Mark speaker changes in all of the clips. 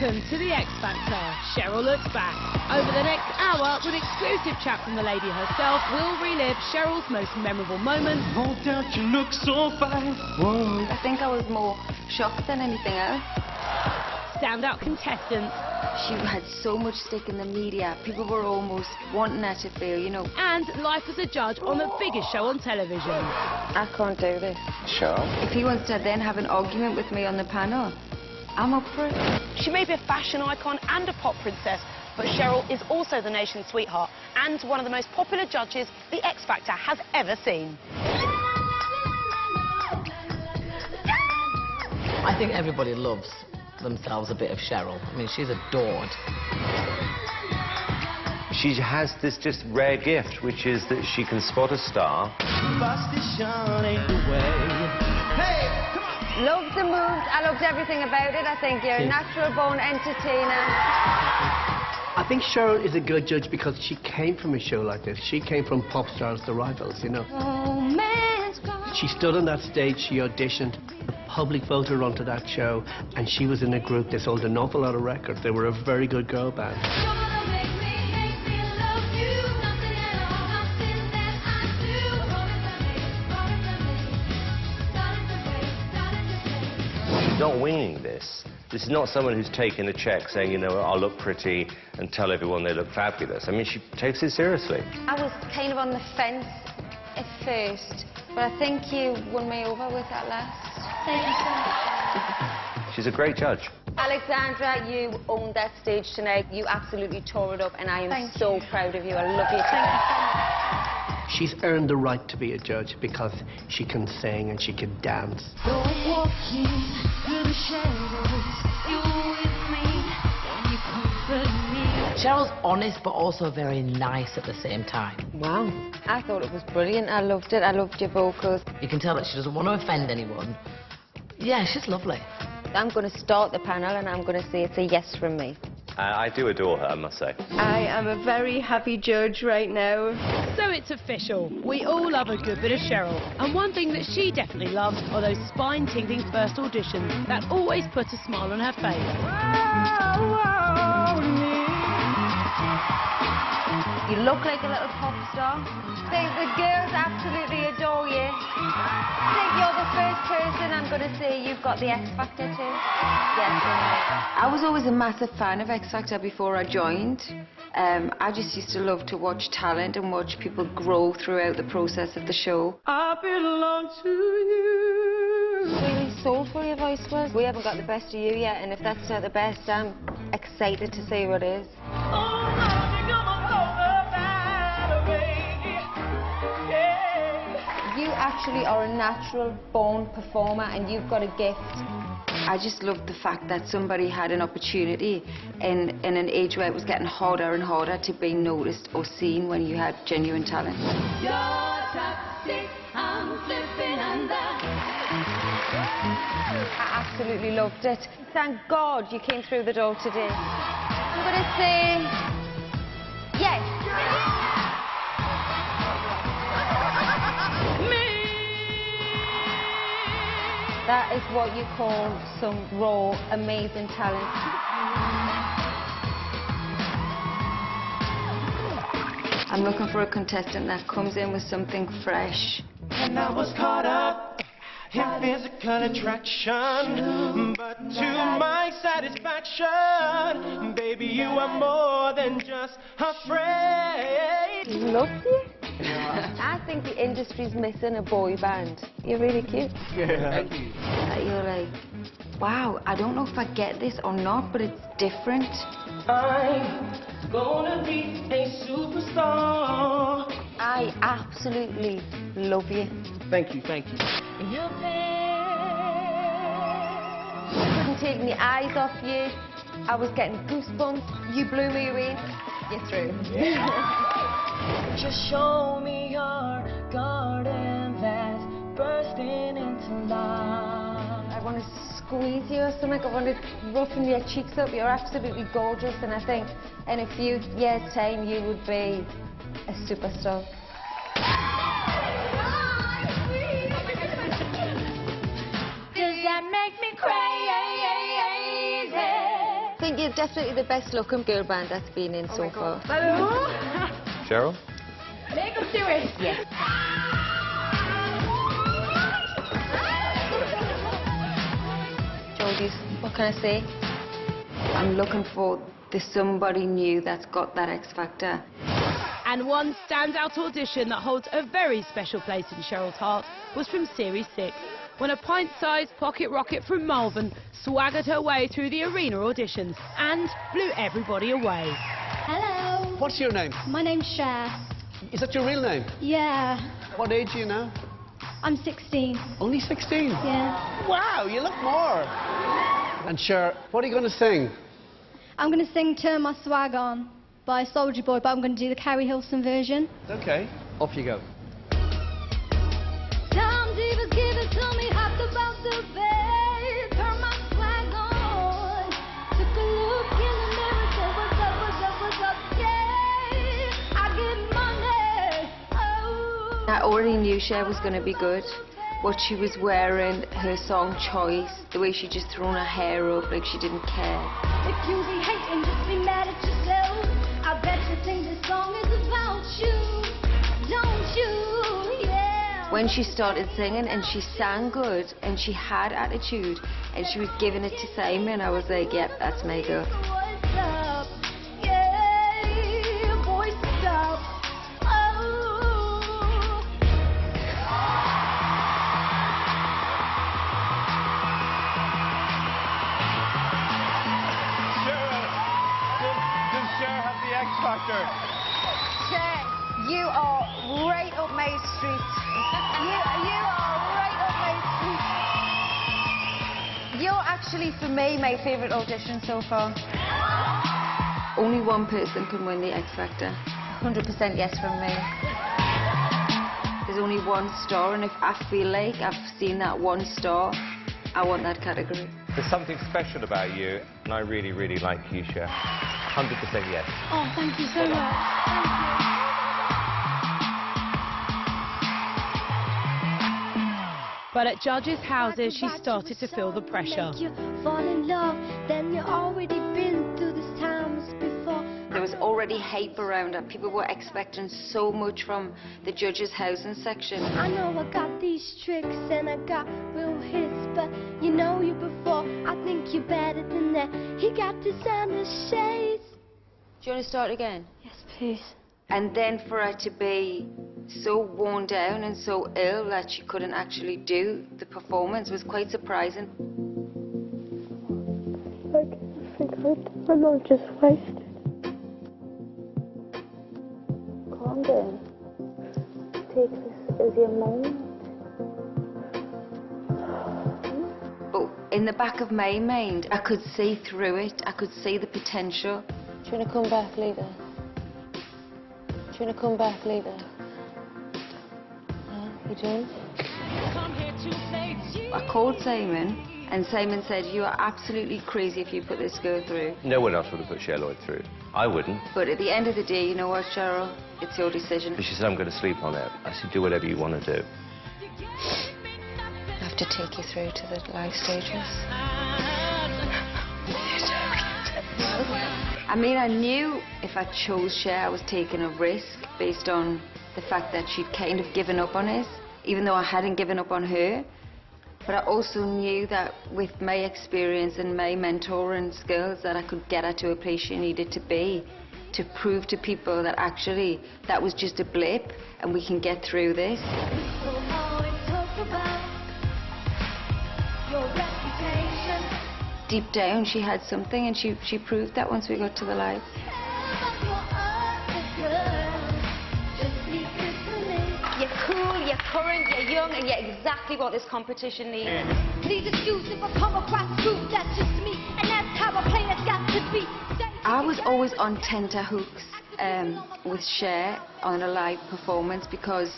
Speaker 1: Welcome to the X Factor. Cheryl looks back. Over the next hour, with exclusive chat from the lady herself, we'll relive Cheryl's most memorable moments.
Speaker 2: No doubt you look so fine. Whoa.
Speaker 3: I think I was more shocked than anything else.
Speaker 1: Standout contestants.
Speaker 3: She had so much stick in the media. People were almost wanting her to fail, you know.
Speaker 1: And life as a judge on the biggest show on television.
Speaker 3: I can't do this.
Speaker 2: Cheryl?
Speaker 3: If he wants to then have an argument with me on the panel, I'm up for it.
Speaker 4: She may be a fashion icon and a pop princess, but Cheryl is also the nation's sweetheart and one of the most popular judges the X Factor has ever seen.
Speaker 5: I think everybody loves themselves a bit of Cheryl. I mean, she's adored.
Speaker 6: She has this just rare gift, which is that she can spot a star.
Speaker 3: Loved the moves. I loved everything about it. I think you're a natural-born entertainer.
Speaker 7: I think Cheryl is a good judge because she came from a show like this. She came from Pop Stars, The Rivals, you know. She stood on that stage, she auditioned. The public voted her onto that show, and she was in a group that sold an awful lot of records. They were a very good girl band.
Speaker 6: She's not winging this. This is not someone who's taken a check saying, you know, I'll look pretty and tell everyone they look fabulous. I mean, she takes it seriously.
Speaker 3: I was kind of on the fence at first, but I think you won me over with that last. Thank you so much.
Speaker 6: She's a great judge.
Speaker 3: Alexandra, you owned that stage tonight. You absolutely tore it up, and I am so proud of you. I love you. Thank you so much.
Speaker 7: She's earned the right to be a judge because she can sing and she can dance.
Speaker 5: Cheryl's honest, but also very nice at the same time.
Speaker 3: Wow. I thought it was brilliant. I loved it. I loved your vocals.
Speaker 5: You can tell that she doesn't want to offend anyone. Yeah, she's lovely.
Speaker 3: I'm going to start the panel, and I'm going to say it's a yes from me.
Speaker 6: I do adore her, I must say.
Speaker 8: I am a very happy judge right now.
Speaker 1: So it's official. We all love a good bit of Cheryl. And one thing that she definitely loves are those spine-tingling first auditions that always put a smile on her face.
Speaker 3: You look like a little pop star. The girls absolutely adore you. I think you're the first person I'm going to say you've got the X Factor to. Yes. I was always a massive fan of X Factor before I joined. I just used to love to watch talent and watch people grow throughout the process of the show.
Speaker 2: I belong to you.
Speaker 3: Really soulful your voice was. We haven't got the best of you yet, and if that's not the best, I'm excited to see what is. You actually are a natural-born performer, and you've got a gift. I just loved the fact that somebody had an opportunity in an age where it was getting harder and harder to be noticed or seen when you had genuine talent. I absolutely loved it. Thank God you came through the door today. I'm going to say yes. That is what you call some raw, amazing talent. I'm looking for a contestant that comes in with something fresh.
Speaker 2: And I was caught up in physical attraction, but to my satisfaction, baby, you are more than just a friend.
Speaker 3: Love you. I think the industry's missing a boy band. You're really cute.
Speaker 7: Yeah. Thank you.
Speaker 3: You're like, wow, I don't know if I get this or not, but it's different.
Speaker 2: I'm gonna be a superstar.
Speaker 3: I absolutely love you.
Speaker 7: Thank you, thank you.
Speaker 3: Couldn't take my eyes off you. I was getting goosebumps. You blew me away. You're through.
Speaker 2: Yeah. Just show me your garden that's bursting into life.
Speaker 3: I want to squeeze you or something. I want to roughen your cheeks up. You're absolutely gorgeous, and I think in a few years' time you would be a superstar. Does that make me crazy? I think definitely the best looking girl band that's been in so far.
Speaker 6: Cheryl?
Speaker 1: Make them do it.
Speaker 3: Yes. Jodie's, what can I say? I'm looking for the somebody new that's got that X factor.
Speaker 1: And one standout audition that holds a very special place in Cheryl's heart was from Series 6, when a pint-sized pocket rocket from Malvern swaggered her way through the arena auditions and blew everybody away.
Speaker 9: Hello.
Speaker 7: What's your name?
Speaker 9: My name's Cher.
Speaker 7: Is that your real name?
Speaker 9: Yeah.
Speaker 7: What age are you now?
Speaker 9: I'm 16.
Speaker 7: Only 16?
Speaker 9: Yeah.
Speaker 7: Wow, you look more. And Cher, what are you going to sing?
Speaker 9: I'm going to sing Turn My Swag On by Soulja Boy, but I'm going to do the Carrie Hilson version.
Speaker 7: Okay. Off you go.
Speaker 9: Some divas give it to me, hopped about the bed, turn my swag on. Took a look in the mirror, said, what's up, what's up, what's up, yeah. I get money, oh.
Speaker 3: I already knew Cher was going to be good. What she was wearing, her song choice, the way she just thrown her hair up like she didn't care.
Speaker 9: If you be hating, just be mad at yourself. I bet you think this song is about you, don't you? Yeah.
Speaker 3: When she started singing and she sang good and she had attitude and she was giving it to Simon, I was like, yep, that's my girl.
Speaker 9: What's up? Yeah, boy, stop. Oh.
Speaker 2: Cheryl, does Cher have the X factor?
Speaker 3: Cher, you are right up my street. You are right up my street. You're actually, for me, my favourite audition so far. Only one person can win the X Factor. 100% yes from me. There's only one star, and if I feel like I've seen that one star, I want that category.
Speaker 6: There's something special about you, and I really, really like you, Cher. 100% yes.
Speaker 9: Oh, thank you so much. Thank you.
Speaker 1: But at judges' houses, she started to feel the pressure.
Speaker 9: Make you fall in love, then you already been through these times before.
Speaker 3: There was already hype around it. People were expecting so much from the judges' housing section.
Speaker 9: I know I got these tricks and I got real hits, but you know you before. I think you're better than that. He got designer shades.
Speaker 3: Do you want to start again?
Speaker 9: Yes, please.
Speaker 3: And then for her to be so worn down and so ill that she couldn't actually do the performance was quite surprising.
Speaker 10: I'm not just wasted. Calm down. Take this as your moment.
Speaker 3: But in the back of my mind, I could see through it. I could see the potential.
Speaker 10: Do you want to come back, Lita? Do you want to come back, Lita? You don't?
Speaker 3: I called Simon, and Simon said, you are absolutely crazy if you put this girl through.
Speaker 6: No one else would have put Cher Lloyd through. I wouldn't.
Speaker 3: But at the end of the day, you know what, Cheryl? It's your decision.
Speaker 6: But she said, I'm going to sleep on it. I said, do whatever you want to do.
Speaker 10: I have to take you through to the live stages.
Speaker 3: I mean, I knew if I chose Cher, I was taking a risk based on the fact that she'd kind of given up on it, even though I hadn't given up on her. But I also knew that with my experience and my mentoring skills that I could get her to a place she needed to be, to prove to people that actually that was just a blip and we can get through this. Deep down she had something, and she proved that once we got to the live.
Speaker 9: You're cool, you're current, you're young, and you're exactly what this competition needs. Please excuse if I come across rude, that's just me, and that's how a player's got to be.
Speaker 3: I was always on tenterhooks with Cher on a live performance because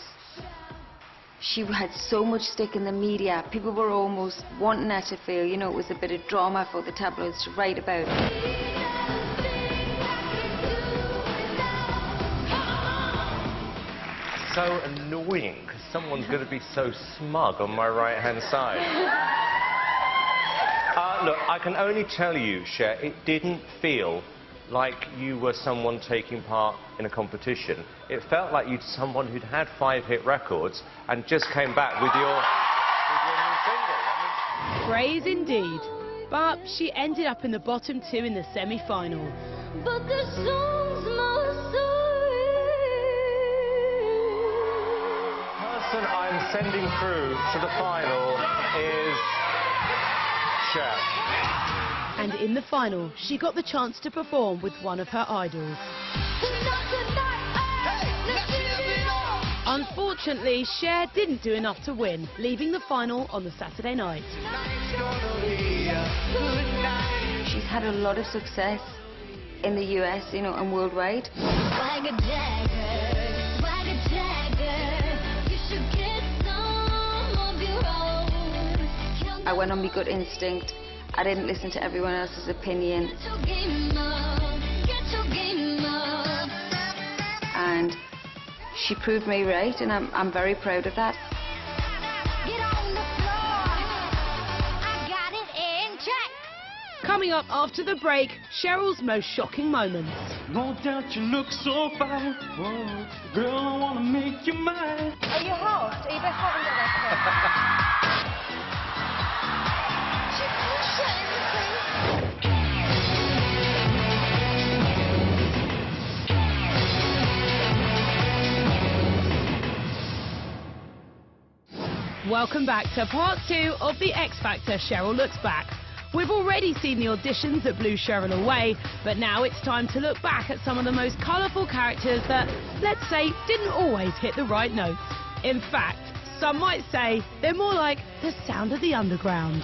Speaker 3: she had so much stick in the media. People were almost wanting her to feel, you know, it was a bit of drama for the tabloids to write about.
Speaker 6: So annoying, because someone's going to be so smug on my right-hand side. Look, I can only tell you, Cher, it didn't feel like you were someone taking part in a competition. It felt like you'd someone who'd had 5-hit records and just came back with your new single.
Speaker 1: Praise indeed. But she ended up in the bottom 2 in the semi-final.
Speaker 9: But the song's my story.
Speaker 6: The person I'm sending through to the final is Cher.
Speaker 1: And in the final, she got the chance to perform with one of her idols. Unfortunately, Cher didn't do enough to win, leaving the final on the Saturday night.
Speaker 3: She's had a lot of success in the US, you know, and worldwide. I went on my gut instinct. I didn't listen to everyone else's opinion. And she proved me right, and I'm very proud of that.
Speaker 1: Coming up after the break, Cheryl's most shocking moments.
Speaker 2: No doubt you look so fine. Whoa, girl, I want to make you mine.
Speaker 3: Are you hot? Are you a bit hot under that
Speaker 1: Welcome back to part 2 of the X Factor Cheryl Looks Back. We've already seen the auditions that blew Cheryl away, but now it's time to look back at some of the most colourful characters that, let's say, didn't always hit the right notes. In fact, some might say they're more like the sound of the underground.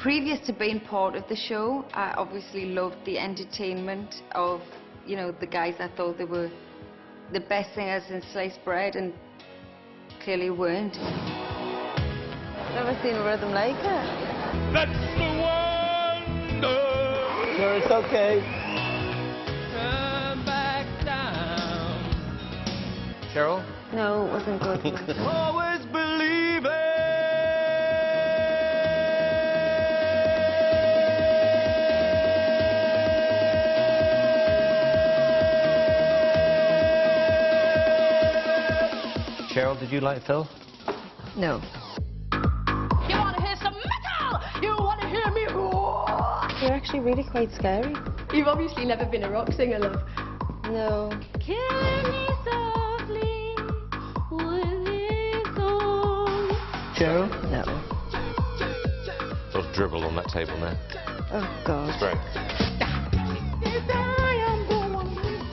Speaker 3: Previous to being part of the show, I obviously loved the entertainment of, you know, the guys. I thought they were the best singers in sliced bread, and clearly weren't. Never seen a rhythm like it.
Speaker 2: That's the one.
Speaker 7: Sure, it's okay.
Speaker 2: Come back down.
Speaker 6: Cheryl?
Speaker 3: No, it wasn't good.
Speaker 2: Always believe it.
Speaker 6: Cheryl, did you like Phil?
Speaker 3: No.
Speaker 9: You want to hear some metal? You want to hear me roar?
Speaker 8: You're actually really quite scary.
Speaker 9: You've obviously never been a rock singer, love.
Speaker 8: No.
Speaker 9: Kill me softly with this song.
Speaker 7: Cheryl?
Speaker 8: No.
Speaker 6: There's dribble on that table now.
Speaker 8: Oh, God.
Speaker 6: Great.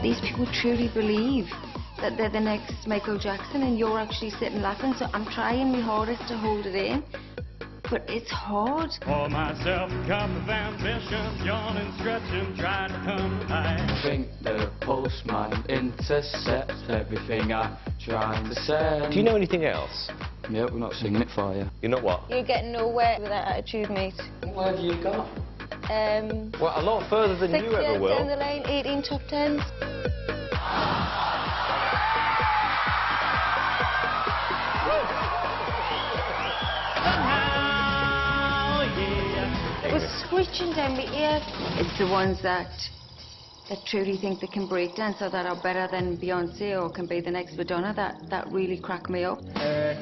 Speaker 3: These people truly believe that they're the next Michael Jackson, and you're actually sitting laughing, so I'm trying my hardest to hold it in. But it's hard.
Speaker 2: For myself, a cup of ambition, yawning, stretching, trying to come high.
Speaker 11: I think the postman intercepts everything I'm trying to say.
Speaker 6: Do you know anything else?
Speaker 11: Yeah, we're not singing it for you.
Speaker 6: You're not what?
Speaker 3: You're getting nowhere with that attitude, mate.
Speaker 11: Where have you got?
Speaker 6: Well, a lot further than
Speaker 3: 6
Speaker 6: you ever
Speaker 3: years
Speaker 6: will.
Speaker 3: down the lane, 18 top 10s. It was screeching down my ear. It's the ones that truly think they can break dance, or that are better than Beyonce or can be the next Madonna, that really crack me up.
Speaker 11: Hey,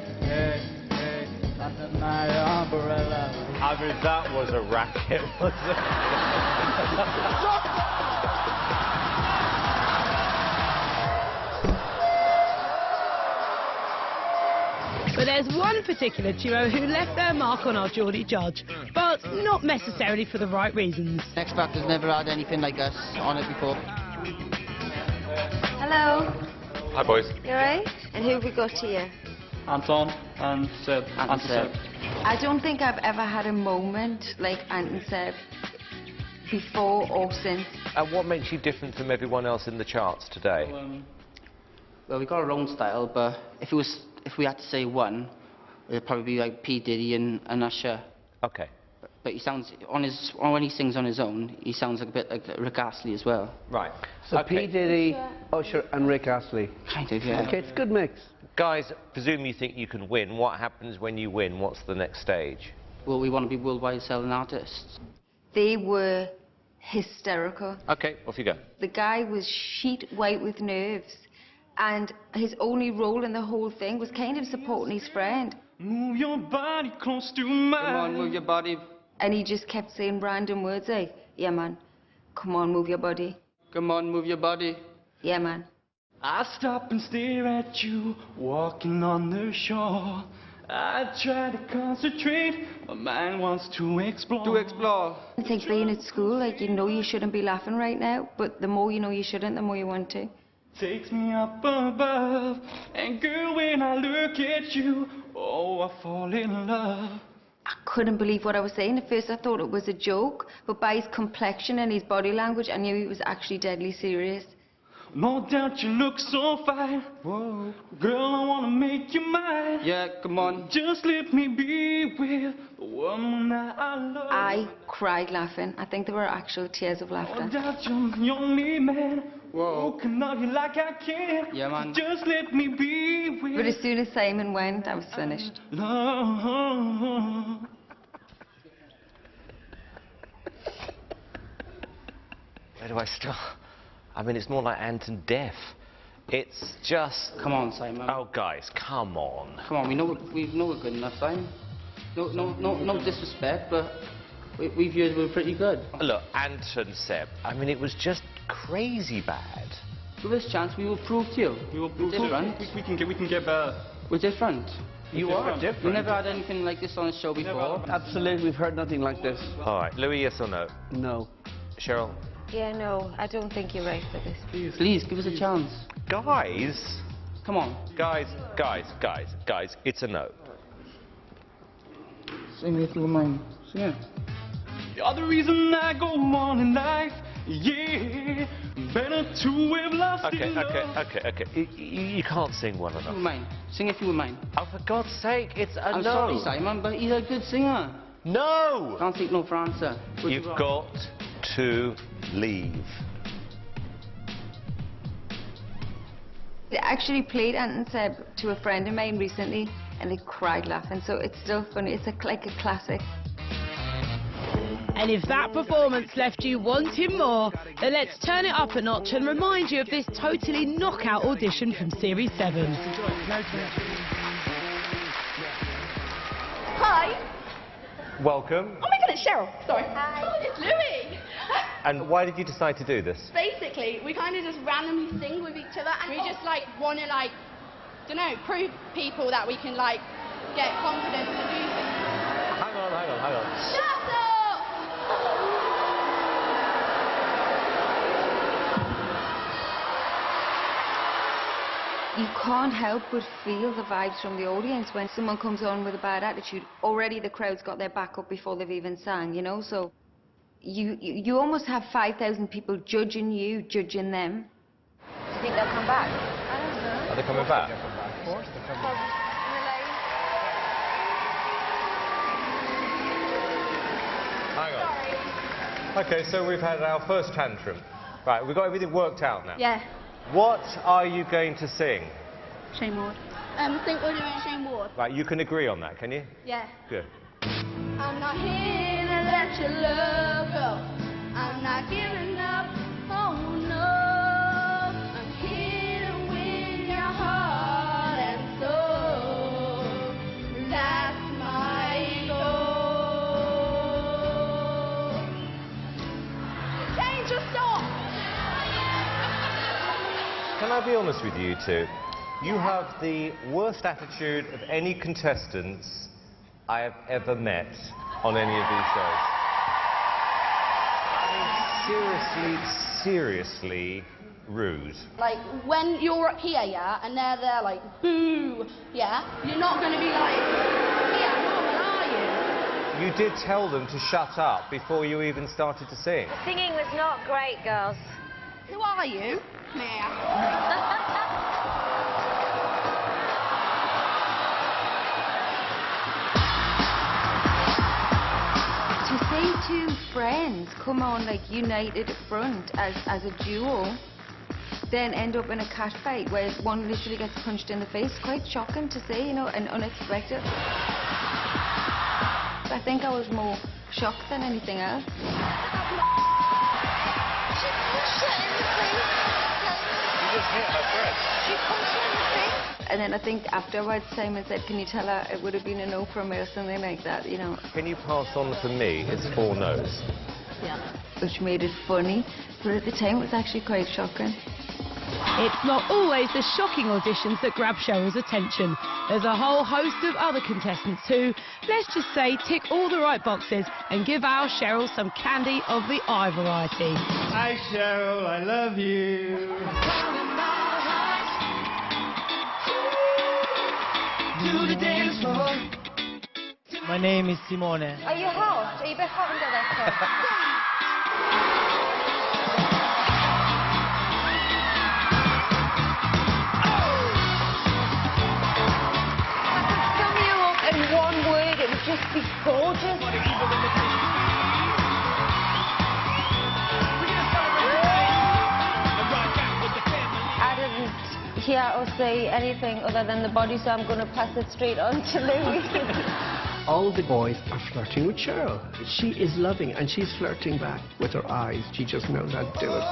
Speaker 11: under my umbrella.
Speaker 6: I mean, that was a racket, wasn't it?
Speaker 1: But there's one particular duo who left their mark on our Geordie judge, but not necessarily for the right reasons.
Speaker 12: X Factor's never had anything like us on it before.
Speaker 3: Hello.
Speaker 6: Hi, boys.
Speaker 3: You alright? And who have we got here?
Speaker 11: Anton and Seb.
Speaker 3: Ant and Seb. I don't think I've ever had a moment like Ant and Seb before or since.
Speaker 6: And what makes you different from everyone else in the charts today?
Speaker 12: Well, we got our own style, but if we had to say one, it'd probably be like P. Diddy and Usher.
Speaker 6: Okay.
Speaker 12: But he sounds, when he sings on his own, he sounds like a bit like Rick Astley as well.
Speaker 6: Right.
Speaker 7: So
Speaker 6: okay.
Speaker 7: P. Diddy, Usher and Rick Astley.
Speaker 12: Kind of, yeah.
Speaker 7: Okay, it's a good mix.
Speaker 6: Guys, presume you think you can win. What happens when you win? What's the next stage?
Speaker 12: Well, we want to be worldwide selling artists.
Speaker 3: They were hysterical.
Speaker 6: OK, off you go.
Speaker 3: The guy was sheet white with nerves, and his only role in the whole thing was kind of supporting his friend.
Speaker 2: Move your body close to mine.
Speaker 12: Come on, move your body.
Speaker 3: And he just kept saying random words like, yeah, man, come on, move your body.
Speaker 12: Come on, move your body.
Speaker 3: Yeah, man.
Speaker 2: I stop and stare at you, walking on the shore. I try to concentrate, my mind wants to explore.
Speaker 3: It's like being at school, like you know you shouldn't be laughing right now, but the more you know you shouldn't, the more you want to.
Speaker 2: Takes me up above, and girl, when I look at you, oh, I fall in love.
Speaker 3: I couldn't believe what I was saying. At first I thought it was a joke, but by his complexion and his body language, I knew he was actually deadly serious.
Speaker 2: No doubt you look so fine. Whoa. Girl, I wanna make you mine.
Speaker 12: Yeah, come on.
Speaker 2: Just let me be with the woman that I love.
Speaker 3: I cried laughing. I think there were actual tears of laughter.
Speaker 2: No doubt you're the only man.
Speaker 12: Whoa.
Speaker 2: Who can love you like I can.
Speaker 12: Yeah, man.
Speaker 2: Just let me be with.
Speaker 3: But as soon as Simon went, I was finished.
Speaker 2: Love.
Speaker 6: Where do I start? I mean, it's more like Anton Deaf. It's just...
Speaker 12: Come on, Simon.
Speaker 6: Oh, guys, come on.
Speaker 12: Come on, we know we're good enough, Simon. No disrespect, but we've heard we're pretty good.
Speaker 6: Look, Anton, Seb, I mean, it was just crazy bad.
Speaker 12: Give us a chance, we will prove to you.
Speaker 2: We will prove
Speaker 12: different.
Speaker 2: We can get better.
Speaker 12: We're different.
Speaker 6: You are different.
Speaker 12: We've never had anything like this on a show before.
Speaker 7: Absolutely, we've heard nothing like this.
Speaker 6: All right, Louis, yes or no?
Speaker 7: No.
Speaker 6: Cheryl?
Speaker 8: Yeah, no, I don't think you're right for this.
Speaker 12: Please, give us a chance.
Speaker 6: Guys?
Speaker 12: Come on.
Speaker 6: Guys, it's a no.
Speaker 12: Sing it if you wouldn't mind. Sing it.
Speaker 2: You're the reason I go on in life, yeah. Better to have lost in love.
Speaker 6: Okay. You can't sing well
Speaker 12: If you
Speaker 6: enough.
Speaker 12: wouldn't mind. Sing if you wouldn't mind.
Speaker 6: Oh, for God's sake, it's a
Speaker 12: I'm
Speaker 6: no.
Speaker 12: sorry, Simon, but he's a good singer.
Speaker 6: No!
Speaker 12: Can't take no for answer.
Speaker 6: You've got to leave.
Speaker 3: I actually played Anton Seb to a friend of mine recently, and they cried laughing, so it's still funny. It's like a classic.
Speaker 1: And if that performance left you wanting more, then let's turn it up a notch and remind you of this totally knockout audition from Series 7.
Speaker 4: Hi.
Speaker 6: Welcome.
Speaker 4: Oh my god, it's Cheryl. Sorry. Hi. Oh, it's Louis.
Speaker 6: And why did you decide to do this?
Speaker 13: Basically, we kind of just randomly sing with each other, and we just like want to don't know, prove people that we can get confidence to do things.
Speaker 6: Hang on.
Speaker 13: Shut up!
Speaker 3: You can't help but feel the vibes from the audience when someone comes on with a bad attitude. Already the crowd's got their back up before they've even sang, you know, so you almost have 5,000 people judging you, judging them. Do you think they'll come back? I don't know.
Speaker 6: Are they coming back?
Speaker 7: Of course they're coming back.
Speaker 6: Hang on. Okay, so we've had our first tantrum. Right, we've got everything worked out now.
Speaker 13: Yeah.
Speaker 6: What are you going to sing?
Speaker 13: Shane Ward. I think we're doing Shane Ward.
Speaker 6: Right, you can agree on that, can you?
Speaker 13: Yeah.
Speaker 6: Good.
Speaker 13: I'm not here to let your love go. I'm not giving up. Oh no. I'm here to win your heart and soul. That's my goal. Change your song.
Speaker 6: Can I be honest with you two? You have the worst attitude of any contestants I have ever met on any of these shows. I mean, seriously rude.
Speaker 13: Like, when you're up here, yeah, and they're there like, boo, yeah, you're not going to be like, yeah, normal, are you?
Speaker 6: You did tell them to shut up before you even started to sing.
Speaker 3: The singing was not great, girls.
Speaker 13: Who are you?
Speaker 3: To see two friends come on united front as a duo, then end up in a cat fight where one literally gets punched in the face, quite shocking to see, you know, and unexpected. I think I was more
Speaker 8: shock than anything else. And then I think afterwards Simon said, can you tell her it would have been a no from me or something like that, you know.
Speaker 6: Can you pass on for me? It's 4 no's.
Speaker 8: Yeah. Which made it funny, but at the time it was actually quite shocking.
Speaker 1: It's not always the shocking auditions that grab Cheryl's attention. There's a whole host of other contestants who, let's just say, tick all the right boxes and give our Cheryl some candy of the eye variety.
Speaker 2: Hi Cheryl, I love you. To the dance floor. My name is Simone.
Speaker 3: Are you hot? Are you a bit hot under that coat? Sum you up in one word, it would just be gorgeous. I didn't hear or say anything other than the body, so I'm going to pass it straight on to Louis.
Speaker 7: All the boys are flirting with Cheryl. She is loving, and she's flirting back with her eyes. She just knows how to do it.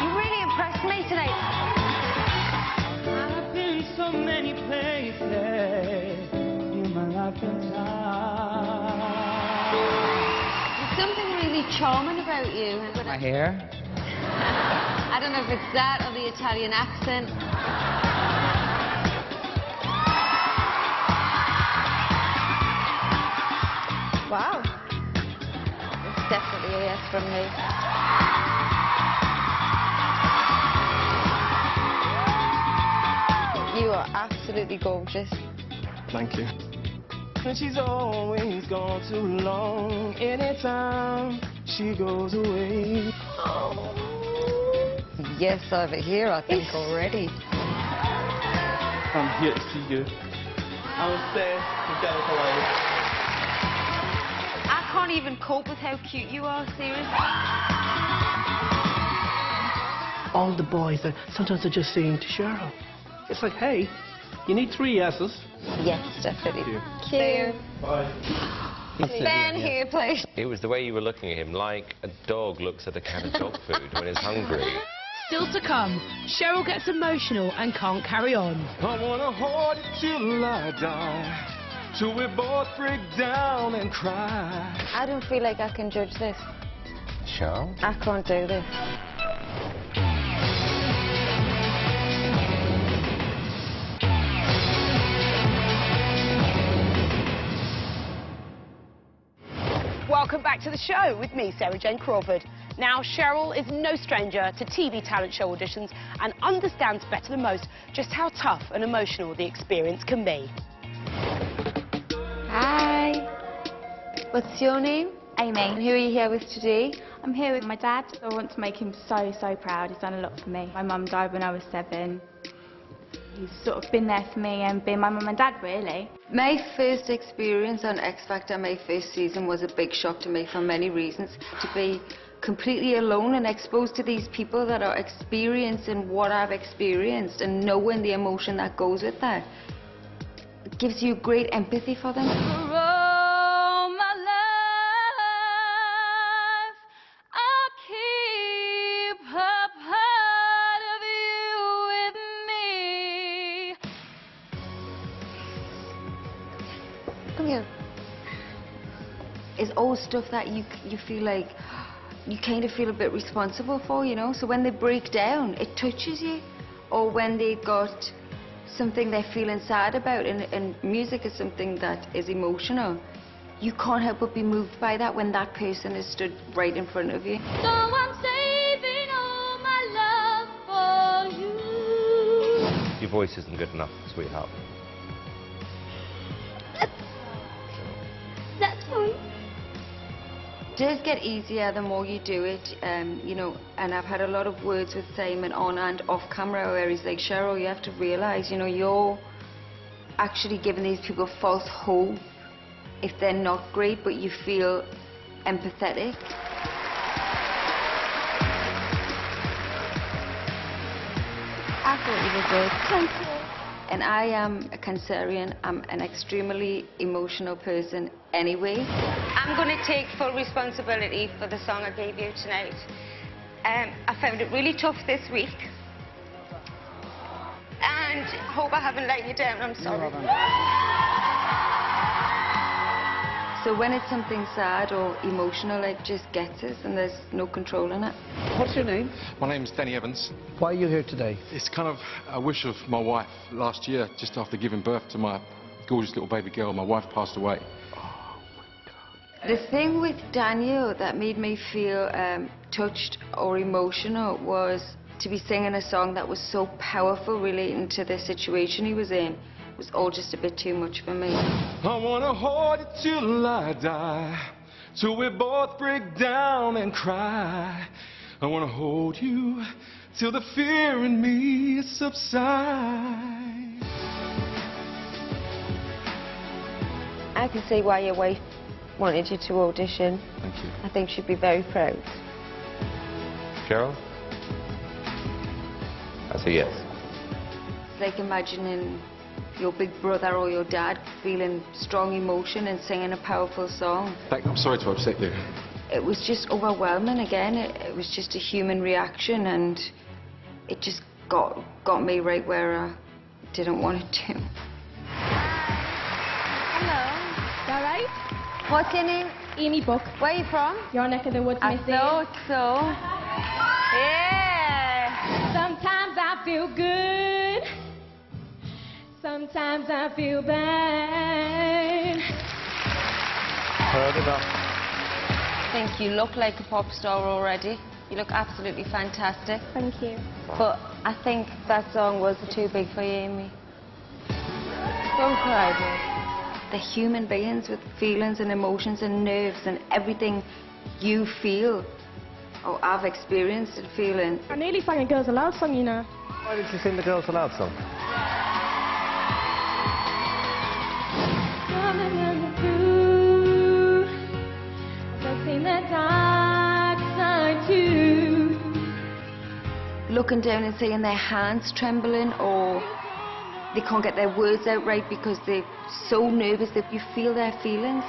Speaker 3: You really impressed me tonight.
Speaker 2: I've been so many places in my life and time.
Speaker 3: There's something really charming about you.
Speaker 12: My hair?
Speaker 3: I don't know if it's that or the Italian accent. Wow. It's definitely a yes from me. You are absolutely gorgeous.
Speaker 7: Thank you.
Speaker 2: And she's always gone too long. Anytime she goes away.
Speaker 3: Yes, over here, I think, already.
Speaker 2: I'm here to see you. I was sad you got us away.
Speaker 3: I can't even cope with how cute you are, seriously.
Speaker 7: All the boys, sometimes they're just saying to Cheryl, it's like, hey, you need 3 yeses.
Speaker 3: Yes, definitely.
Speaker 7: Thank
Speaker 3: Cute.
Speaker 2: Bye.
Speaker 3: Ben here, please.
Speaker 6: It was the way you were looking at him, like a dog looks at a can of dog food when it's hungry.
Speaker 1: Still to come, Cheryl gets emotional and can't carry on.
Speaker 2: I wanna hold you till I die, till we both break down and cry.
Speaker 3: I don't feel like I can judge this.
Speaker 6: Cheryl?
Speaker 3: I can't do this.
Speaker 4: Welcome back to the show with me, Sarah Jane Crawford. Now, Cheryl is no stranger to TV talent show auditions and understands better than most just how tough and emotional the experience can be.
Speaker 8: Hi. What's your name?
Speaker 10: Amy.
Speaker 8: And who are you here with today?
Speaker 10: I'm here with my dad. I want to make him so proud. He's done a lot for me. My mum died when I was 7. He's sort of been there for me and been my mum and dad, really.
Speaker 8: My first experience on X Factor, my first season, was a big shock to me for many reasons. To be completely alone and exposed to these people that are experiencing what I've experienced and knowing the emotion that goes with that, it gives you great empathy for them. Come here. It's all stuff that you feel like you kind of feel a bit responsible for, you know. So when they break down, it touches you, or when they got something they're feeling sad about, and music is something that is emotional. You can't help but be moved by that when that person is stood right in front of you.
Speaker 9: So I'm saving all my love for you.
Speaker 6: Your voice isn't good enough, sweetheart.
Speaker 9: That's fine.
Speaker 8: It does get easier the more you do it, you know, and I've had a lot of words with Simon on and off camera where he's like, Cheryl, you have to realise, you know, you're actually giving these people false hope if they're not great, but you feel empathetic.
Speaker 10: I thought you were good.
Speaker 9: Thank you.
Speaker 8: And I am a Cancerian. I'm an extremely emotional person anyway. I'm going to take full responsibility for the song I gave you tonight. I found it really tough this week. And hope I haven't let you down. I'm sorry. So when it's something sad or emotional, it just gets us and there's no controlling it.
Speaker 7: What's your name?
Speaker 14: My name's Danny Evans.
Speaker 7: Why are you here today?
Speaker 14: It's kind of a wish of my wife. Last year, just after giving birth to my gorgeous little baby girl, my wife passed away.
Speaker 8: The thing with Daniel that made me feel touched or emotional was to be singing a song that was so powerful relating to the situation he was in. It was all just a bit too much for me.
Speaker 2: I wanna hold you till I die, till we both break down and cry. I wanna hold you till the fear in me subsides.
Speaker 3: I can see why your wife wanted you to audition.
Speaker 14: Thank you.
Speaker 3: I think she'd be very proud.
Speaker 6: Cheryl? I say yes.
Speaker 8: It's like imagining your big brother or your dad feeling strong emotion and singing a powerful song.
Speaker 14: I'm sorry to upset you.
Speaker 8: It was just overwhelming again. It was just a human reaction and it just got me right where I didn't want it to.
Speaker 10: Hello. All right?
Speaker 3: What's your name?
Speaker 10: Amy Book.
Speaker 3: Where are you from?
Speaker 10: Your neck of the woods,
Speaker 3: I
Speaker 10: Missy.
Speaker 3: thought so. Yeah.
Speaker 10: Sometimes I feel good. Sometimes I feel bad.
Speaker 6: Heard enough.
Speaker 8: I think you look like a pop star already. You look absolutely fantastic.
Speaker 10: Thank you.
Speaker 8: But I think that song was too big for you, Amy. Don't cry, dear. They're human beings with feelings and emotions and nerves and everything you feel or I've experienced and feeling.
Speaker 10: I nearly sang a Girls Aloud song, you know.
Speaker 6: Why did you sing the Girls Aloud song?
Speaker 8: Looking down and seeing their hands trembling or they can't get their words out right because they're so nervous that you feel their feelings.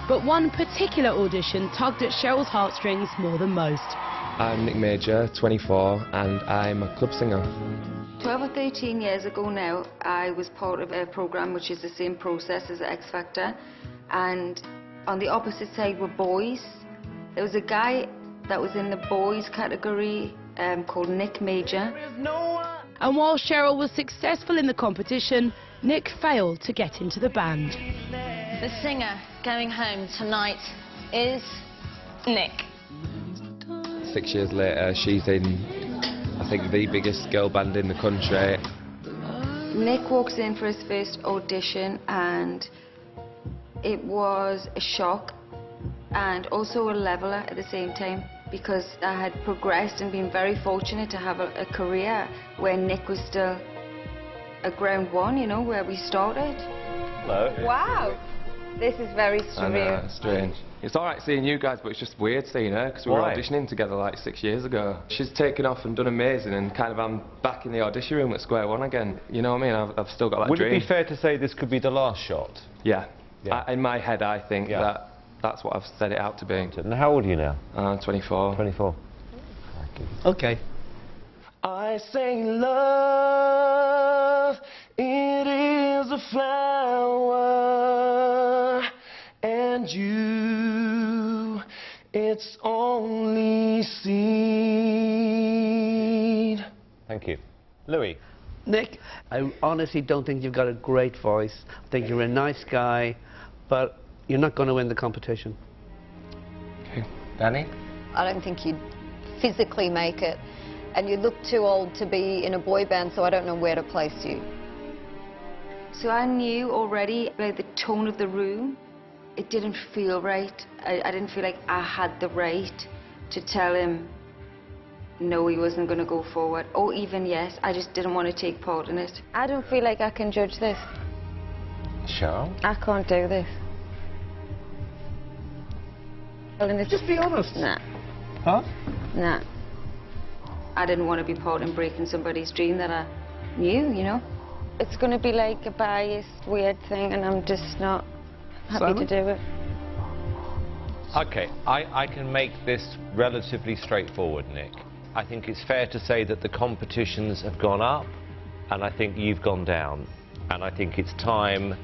Speaker 1: But one particular audition tugged at Cheryl's heartstrings more than most.
Speaker 15: I'm Nick Major, 24, and I'm a club singer.
Speaker 8: 12 or 13 years ago now, I was part of a programme which is the same process as X Factor, and on the opposite side were boys. There was a guy that was in the boys category called Nick Major.
Speaker 1: And while Cheryl was successful in the competition, Nick failed to get into the band.
Speaker 16: The singer going home tonight is Nick.
Speaker 15: 6 years later, she's in, I think, the biggest girl band in the country.
Speaker 8: Nick walks in for his first audition and it was a shock and also a leveler at the same time because I had progressed and been very fortunate to have a career where Nick was still a ground one, you know, where we started.
Speaker 6: Hello.
Speaker 8: Wow. This is very surreal.
Speaker 15: I know, it's strange. It's all right seeing you guys, but it's just weird seeing her because we were auditioning together like 6 years ago. She's taken off and done amazing, and kind of I'm back in the audition room at square one again. You know what I mean? I've still got that dream.
Speaker 6: Would it be fair to say this could be the last shot?
Speaker 15: Yeah. In my head, I think that's what I've set it out to be.
Speaker 6: And how old are you now?
Speaker 15: 24.
Speaker 6: 24.
Speaker 7: Okay.
Speaker 2: I say love, it is a flower, and you, it's only seed.
Speaker 6: Thank you. Louis.
Speaker 7: Nick, I honestly don't think you've got a great voice. I think you're a nice guy, but you're not going to win the competition.
Speaker 6: Okay. Danny?
Speaker 16: I don't think you'd physically make it. And you look too old to be in a boy band, so I don't know where to place you.
Speaker 8: So I knew already by the tone of the room, it didn't feel right. I didn't feel like I had the right to tell him no, he wasn't going to go forward, or even yes. I just didn't want to take part in it. I don't feel like I can judge this.
Speaker 6: Cheryl?
Speaker 8: I can't do this.
Speaker 7: Just be honest.
Speaker 8: Nah.
Speaker 7: Huh?
Speaker 8: Nah. I didn't want to be part in breaking somebody's dream that I knew, you know. It's going to be like a biased, weird thing, and I'm just not happy to do it.
Speaker 6: OK, I can make this relatively straightforward, Nick. I think it's fair to say that the competitions have gone up, and I think you've gone down. And I think it's time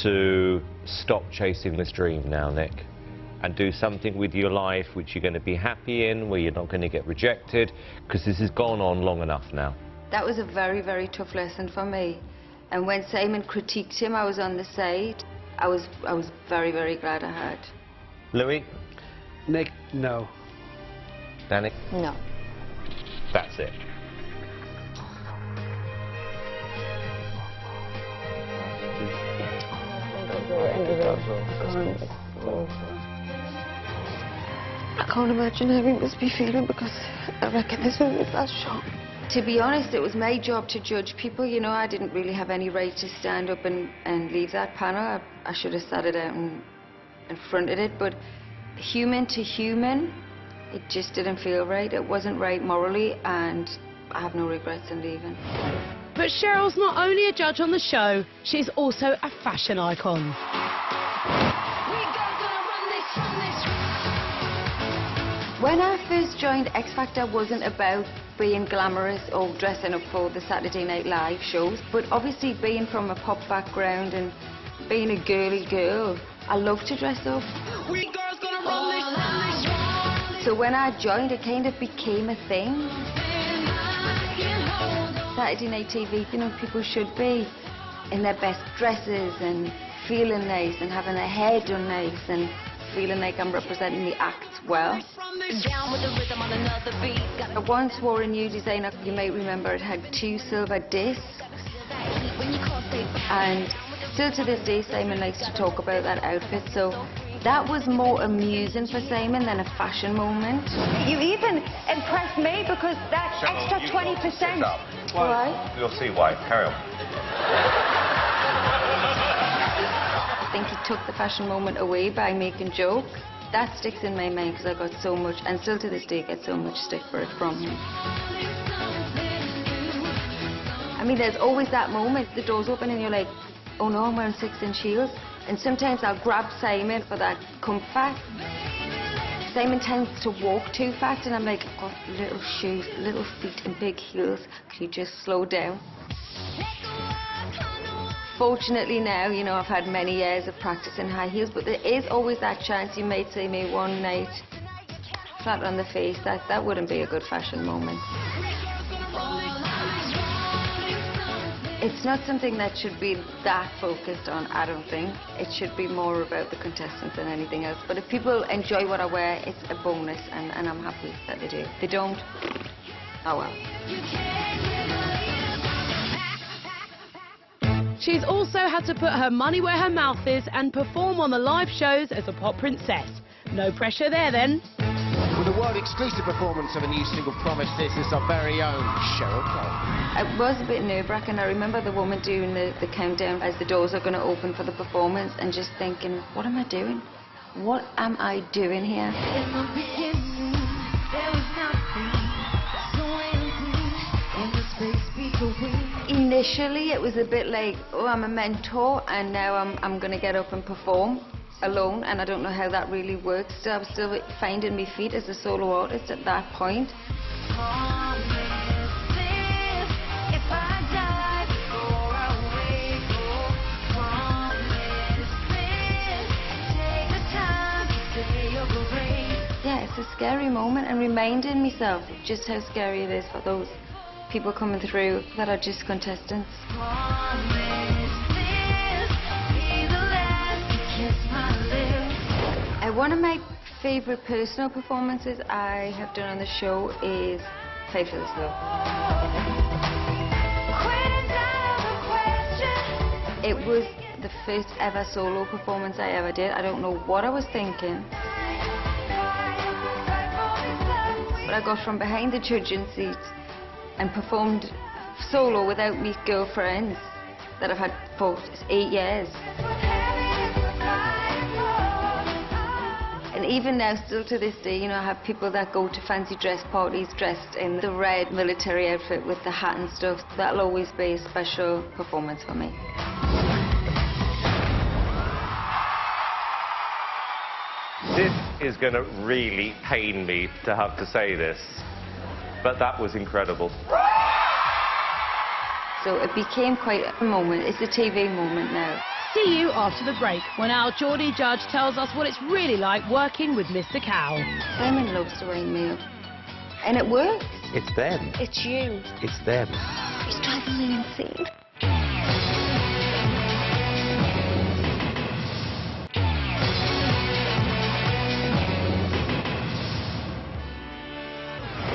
Speaker 6: to stop chasing this dream now, Nick, and do something with your life which you're going to be happy in, where you're not going to get rejected, because this has gone on long enough now.
Speaker 8: That was a very, very tough lesson for me. And when Simon critiqued him, I was on the side. I was very, very glad I had.
Speaker 6: Louis?
Speaker 7: Nick, no.
Speaker 6: Danny?
Speaker 8: No.
Speaker 6: That's it.
Speaker 8: I can't imagine how he must be feeling, because I reckon this was his last shot. To be honest, it was my job to judge people. You know, I didn't really have any right to stand up and leave that panel. I should have sat it out and fronted it, but human to human, it just didn't feel right. It wasn't right morally, and I have no regrets in leaving.
Speaker 1: But Cheryl's not only a judge on the show, she's also a fashion icon.
Speaker 8: When I first joined X Factor, it wasn't about being glamorous or dressing up for the Saturday Night Live shows, but obviously being from a pop background and being a girly girl, I love to dress up. So when I joined, it kind of became a thing. Saturday Night TV, you know, people should be in their best dresses and feeling nice and having their hair done nice and feeling like I'm representing the act well. I once wore a new designer, you might remember it had 2 silver discs. And still to this day, Simon likes to talk about that outfit, so that was more amusing for Simon than a fashion moment. You even impressed me, because that extra 20%. Why?
Speaker 6: You'll see why. Carry on.
Speaker 8: I think he took the fashion moment away by making jokes. That sticks in my mind, because I got so much, and still to this day get so much stick for it from him. I mean, there's always that moment, the door's open and you're like, oh no, I'm wearing 6-inch heels. And sometimes I'll grab Simon for that comfort. Simon tends to walk too fast, and I'm like, I've got little shoes, little feet and big heels. Can you just slow down? Fortunately now, you know, I've had many years of practice in high heels, but there is always that chance you might see me one night flat on the face. That wouldn't be a good fashion moment. It's not something that should be that focused on, I don't think. It should be more about the contestants than anything else. But if people enjoy what I wear, it's a bonus, and I'm happy that they do. If they don't, oh well.
Speaker 1: She's also had to put her money where her mouth is and perform on the live shows as a pop princess. No pressure there then.
Speaker 2: With a world-exclusive performance of a new single, Promise This, is our very own Cheryl.
Speaker 8: It was a bit nerve-wracking. I remember the woman doing the countdown as the doors are going to open for the performance, and just thinking, what am I doing? What am I doing here? Initially, it was a bit like, oh, I'm a mentor, and now I'm going to get up and perform alone, and I don't know how that really works. So I was still finding my feet as a solo artist at that point. Yeah, it's a scary moment, and reminding myself just how scary it is for those people coming through that are just contestants. One of my favourite personal performances I have done on the show is Play for This Love. It was the first ever solo performance I ever did. I don't know what I was thinking, but I got from behind the judging seat and performed solo without me girlfriends. that I've had for 8 years. And even now, still to this day, you know, I have people that go to fancy dress parties dressed in the red military outfit with the hat and stuff. That'll always be a special performance for me.
Speaker 6: This is going to really pain me to have to say this, but that was incredible.
Speaker 8: So it became quite a moment. It's a TV moment now.
Speaker 1: See you after the break, when our Geordie judge tells us what it's really like working with Mr. Cow.
Speaker 8: Simon loves to wind me up. And it works.
Speaker 6: It's them.
Speaker 8: It's you.
Speaker 6: It's them.
Speaker 8: He's driving me insane.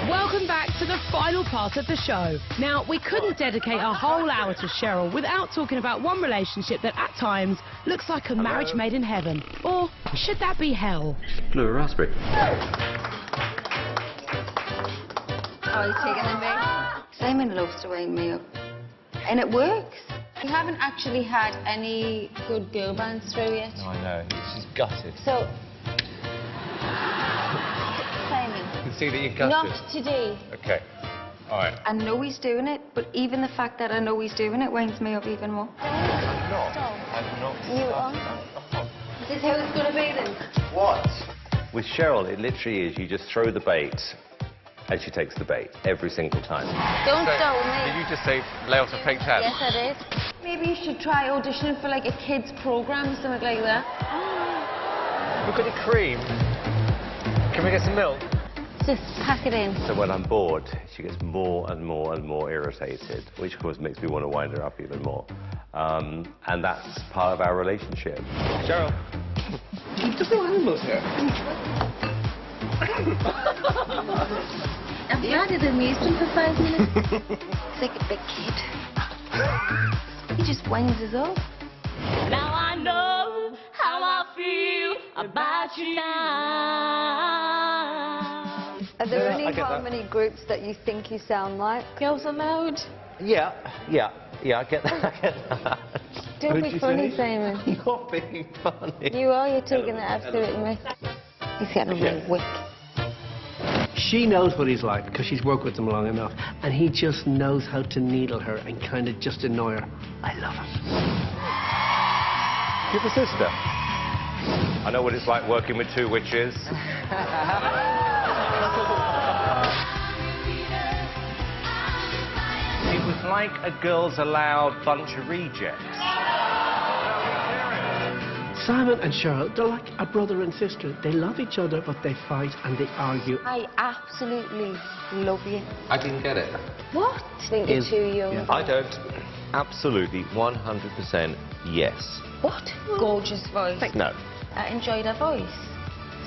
Speaker 1: Welcome back to the final part of the show. Now, we couldn't dedicate a whole hour to Cheryl without talking about one relationship that at times looks like a marriage made in heaven. Or should that be hell?
Speaker 6: Blue raspberry.
Speaker 8: Oh, you're taking the bait? Simon loves to wind me up. And it works. We haven't actually had any good girl bands through yet.
Speaker 6: No, I know. She's gutted.
Speaker 8: So, Simon.
Speaker 6: You can see that you're gutted.
Speaker 8: Not today.
Speaker 6: Okay. All right.
Speaker 8: I know he's doing it, but even the fact that I know he's doing it winds me up even more.
Speaker 6: I'm not.
Speaker 8: You are? Is this how it's going to be then?
Speaker 6: What? With Cheryl, it literally is you just throw the bait and she takes the bait every single time.
Speaker 8: Don't stole me.
Speaker 6: Did you just say lay off a fake tab?
Speaker 8: Yes, I did. Maybe you should try auditioning for like a kids program or something like that.
Speaker 6: We've got the cream. Can we get some milk?
Speaker 8: Just pack it in.
Speaker 6: So when I'm bored, she gets more and more and more irritated, which of course makes me want to wind her up even more. And that's part of our relationship. Cheryl.
Speaker 7: There's no animals here.
Speaker 8: I'm glad it amused him for 5 minutes. He's like a big kid. He just winds us up.
Speaker 9: Now I know how I feel about you now.
Speaker 16: Are there any harmony groups that you think you sound like?
Speaker 8: Girls Aloud.
Speaker 6: Yeah, I get that.
Speaker 8: Don't be funny, Simon.
Speaker 6: You're being funny.
Speaker 8: You are, you're taking the absolute mick. He's getting a real wick.
Speaker 7: She knows what he's like because she's worked with him long enough, and he just knows how to needle her and kind of just annoy her. I love it.
Speaker 6: Do you have a sister? I know what it's like working with two witches. It was like a Girls Aloud bunch of rejects.
Speaker 7: Simon and Cheryl, they're like a brother and sister. They love each other, but they fight and they argue.
Speaker 8: I absolutely love you.
Speaker 6: I didn't get it.
Speaker 8: What? I think you're too young.
Speaker 6: Yeah. I don't. Absolutely, 100% yes.
Speaker 8: What? Gorgeous voice.
Speaker 6: No.
Speaker 8: I enjoyed her voice.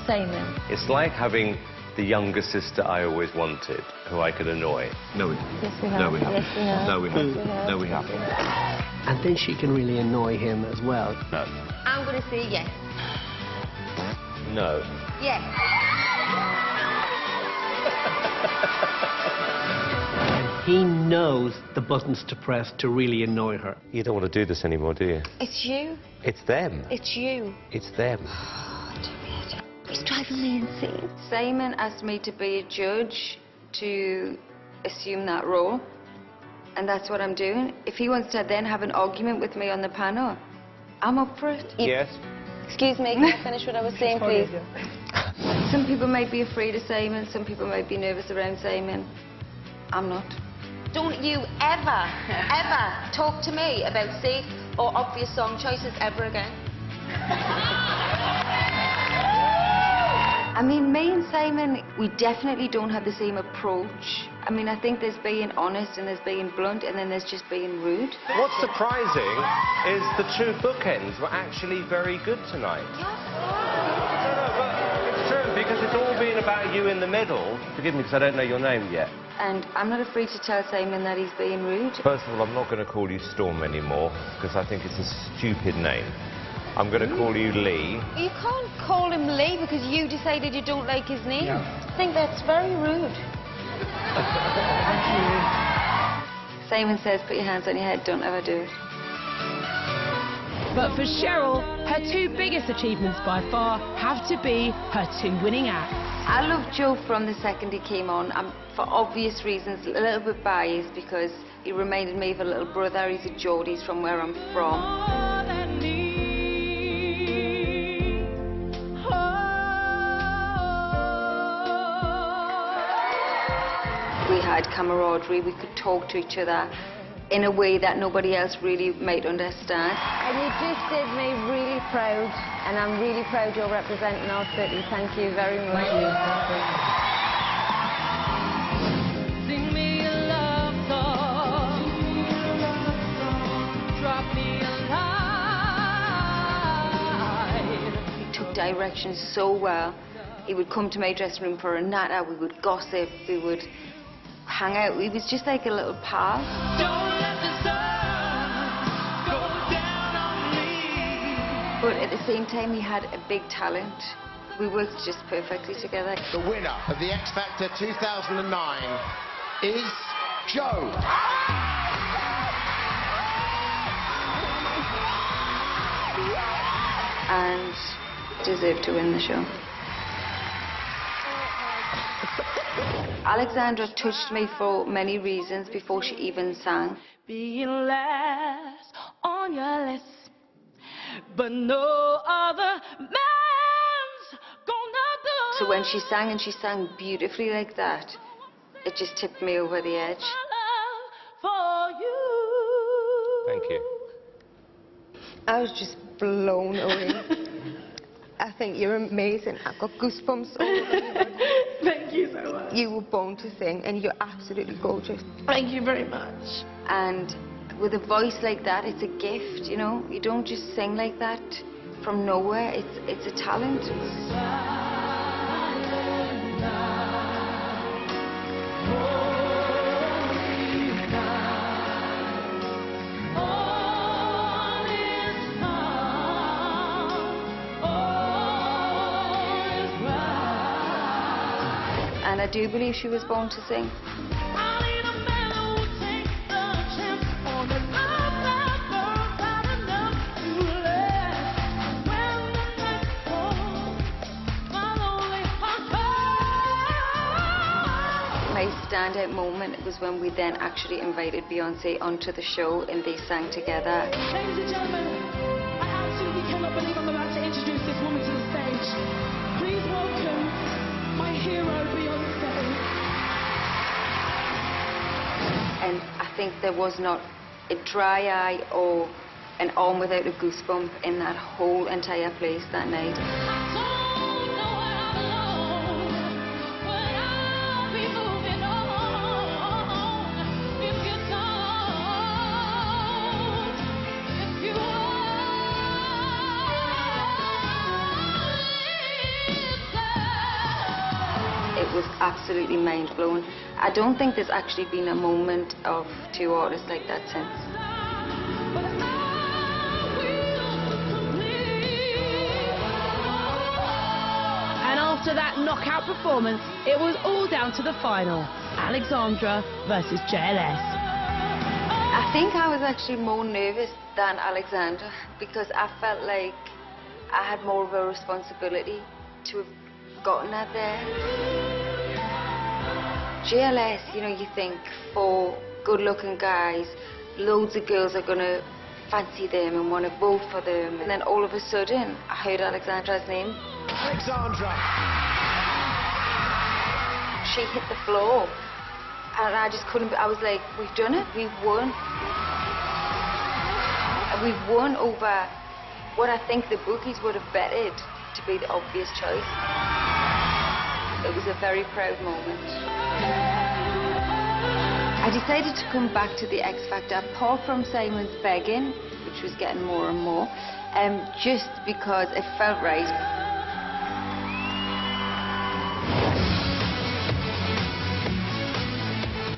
Speaker 8: Simon.
Speaker 6: It's like having the younger sister I always wanted, who I could annoy. No, we haven't.
Speaker 8: Yes, we have.
Speaker 6: No, we haven't.
Speaker 8: Yes, we have.
Speaker 6: No, we haven't.
Speaker 8: Yes, we have.
Speaker 6: No, we haven't.
Speaker 7: And then she can really annoy him as well.
Speaker 6: No.
Speaker 8: I'm going to say yes.
Speaker 6: No.
Speaker 8: Yes.
Speaker 7: He knows the buttons to press to really annoy her.
Speaker 6: You don't want to do this anymore, do you?
Speaker 8: It's you.
Speaker 6: It's them.
Speaker 8: It's you.
Speaker 6: It's them.
Speaker 8: He's driving me insane. Simon asked me to be a judge to assume that role, and that's what I'm doing. If he wants to then have an argument with me on the panel, I'm up for it.
Speaker 6: Yes.
Speaker 8: Excuse me, can I finish what I was saying, please? Some people might be afraid of Simon, some people might be nervous around Simon. I'm not. Don't you ever, ever talk to me about safe or obvious song choices ever again. I mean, me and Simon, we definitely don't have the same approach. I mean, I think there's being honest and there's being blunt and then there's just being rude.
Speaker 6: What's surprising is the two bookends were actually very good tonight. No, but it's true, because it's all been about you in the middle. Forgive me, because I don't know your name yet.
Speaker 8: And I'm not afraid to tell Simon that he's being rude.
Speaker 6: First of all, I'm not going to call you Storm anymore, because I think it's a stupid name. I'm going to call you Lee.
Speaker 8: You can't call him Lee because you decided you don't like his name. Yeah. I think that's very rude. Simon says, put your hands on your head, don't ever do it.
Speaker 1: But for Cheryl, her two biggest achievements by far have to be her two winning acts.
Speaker 8: I loved Joe from the second he came on. I'm, for obvious reasons, a little bit biased because he reminded me of a little brother. He's a Geordie, he's from where I'm from. We had camaraderie, we could talk to each other in a way that nobody else really might understand.
Speaker 3: And you just did me really proud, and I'm really proud you're representing our city. Thank you very much.
Speaker 9: Thank you. Sing me a love song. Drop me a line.
Speaker 8: He took directions so well. He would come to my dressing room for a natter, we would gossip, we would hang out. He was just like a little pal.
Speaker 9: Don't let the sun go down on me.
Speaker 8: But at the same time, he had a big talent. We worked just perfectly together.
Speaker 17: The winner of the X Factor 2009 is Joe.
Speaker 8: And deserved to win the show. Alexandra touched me for many reasons before she even sang.
Speaker 9: Being last on your list, but no other man's gonna do.
Speaker 8: So when she sang, and she sang beautifully like that, it just tipped me over the edge.
Speaker 9: For you.
Speaker 6: Thank you.
Speaker 18: I was just blown away. I think you're amazing. I've got goosebumps all over me.
Speaker 9: Thank you so much.
Speaker 18: You were born to sing, and you're absolutely gorgeous.
Speaker 9: Thank you very much.
Speaker 8: And with a voice like that, it's a gift, you know? You don't just sing like that from nowhere. It's a talent. And I do believe she was born to sing. My standout moment was when we then actually invited Beyonce onto the show and they sang together.
Speaker 9: Ladies and gentlemen, I absolutely cannot believe I'm about to introduce this woman to the stage. Please welcome my hero, Beyonce.
Speaker 8: And I think there was not a dry eye or an arm without a goosebump in that whole entire place that night. It was absolutely mind-blowing. I don't think there's actually been a moment of two artists like that since.
Speaker 1: And after that knockout performance, it was all down to the final. Alexandra versus JLS.
Speaker 8: I think I was actually more nervous than Alexandra because I felt like I had more of a responsibility to have gotten her there. JLS, you know, you think for good-looking guys, loads of girls are going to fancy them and want to vote for them. And then all of a sudden, I heard Alexandra's name.
Speaker 17: Alexandra!
Speaker 8: She hit the floor. And I just couldn't, I was like, we've done it, we've won. And we've won over what I think the bookies would have betted to be the obvious choice. It was a very proud moment. I decided to come back to the X Factor, apart from Simon's begging, which was getting more and more, just because it felt right.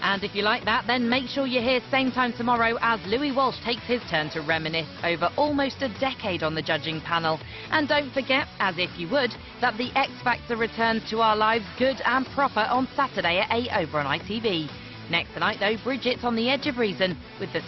Speaker 19: And if you like that, then make sure you're here same time tomorrow as Louis Walsh takes his turn to reminisce over almost a decade on the judging panel. And don't forget, as if you would, that the X Factor returns to our lives good and proper on Saturday at 8 over on ITV. Next tonight, though, Bridget's on the edge of reason with the